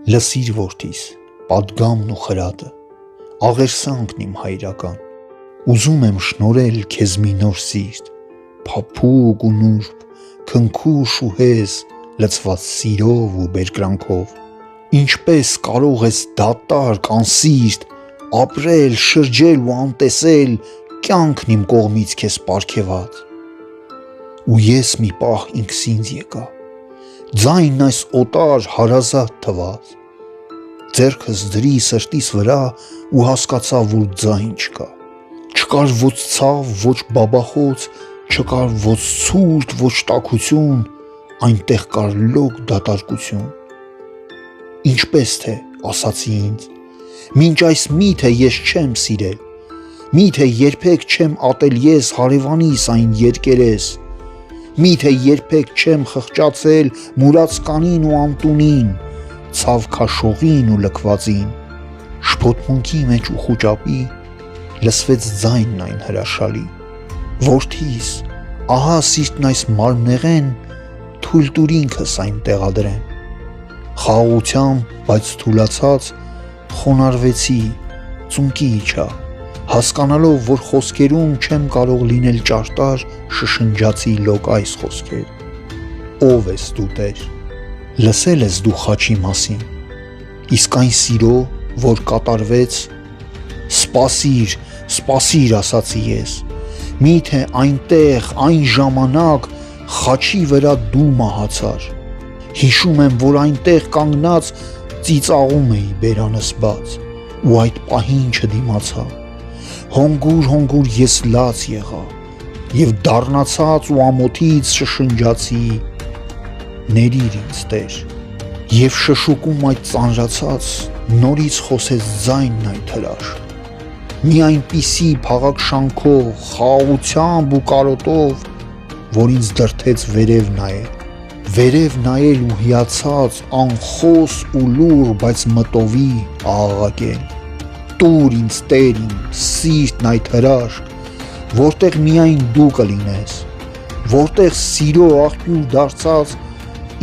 Լսիր որդիս, պատգամն ու խրատը, աղերսանքն իմ հայրական, ուզում եմ շնորել քեզ մի նոր սիրտ, փափուկ ու նուրբ, քնքուշ ու հեզ, լցված սիրով ու բերկրանքով, ինչպես կարող ես դատարկ, անսիրտ, ապրել, շրջել ու անտեսել կյանքն իմ կողմից քեզ պարգևած, ու ես մի պահ ինքս ինձ եկա, ձայնն այս օտար հարազատ թվաց, ձեռքս դրի սրտիս վրա ու հասկացա, որ ձայն չկա, չկար ոչ ցավ, ոչ բաբախոց, չկար ոչ ցուրտ, ոչ տաքություն, այնտեղ կար լոկ դատարկություն, ինչպես թե ասացի ինձ, մինչ այս միթե ես չեմ սիրել, միթե երբեք չեմ ատել ես հարևանիս այն երկերես, միթե երբեք չեմ խղճացել մուրացկանին ու անտունին, ցավ քաշողին ու լքվածին, շփոթմունքի մեջ ու խուճապի լսվեց ձայնն այն հրաշալի, որդիս, ահա սիրտն այս մարմնեղեն, թույլ տուր ինքս այն տեղադրեմ, խաղաղությամբ, բայց թուլացած, խոնարհվեցի, ծունկի իջա, հասկանալով, որ խոսքերում չեմ կարող լինել ճարտար, շշնջացի լոկ այս խոսքեր, ով ես դու Տեր, լսել ես դու խաչի մասին, իսկ այն սիրո, որ կատարվեց, սպասիր, սպասիր ասացի ես, միթե այնտեղ, այն ժամանակ, խաչի վրա դու մահացար, հիշում եմ, որ այնտեղ կանգնած ծիծաղում էի բերանս բաց, ու այդ պահին չդիմացա, հոնգուր ես լաց եղա, և դառնացած ու ամոթից շշնջացի, ներիր ինձ Տեր, և շշուկում այդ ծանրացած, նորից խոսեց ձայնն այդ հրաշք, մի այնպիսի փաղակ շանքով, խաղաղությամբ ու կարոտով, որ ինձ դրդեց վերև նայել ու հիացած, անխոս ու լուռ, բայց մտովի աղաղակել, տուր ինձ Տեր իմ, սիրտն այդ հրաշք, որտեղ միայն դու կլինես, որտեղ սիրո աղբյուր դարձած,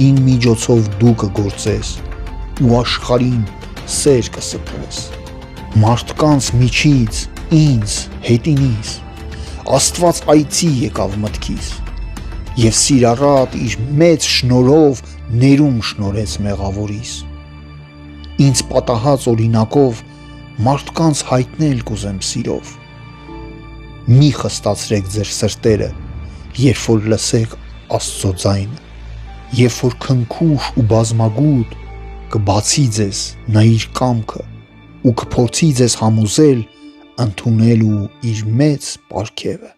իմ միջոցով դու կգործես, ու աշխարհին սեր կսփռես, մարդկանց միջից, ինձ, հետինիս, Աստված այցի եկավ մտքիս, և սիրառատ իր մեծ շնորհով ներում շնորհեց մեղավորիս, ինձ պատահած օրինակով մարդկանց հայտնել կուզեմ սիրով, մի խստացրեք ձեր սրտերը, երբ որ լսեք Աստծո ձայնը, երբ որ քնքուշ ու բազմագութ կբացի ձեզ նա իր կամքը ու կփորձի ձեզ համոզել ընդունել ու իր մեծ պարգևը։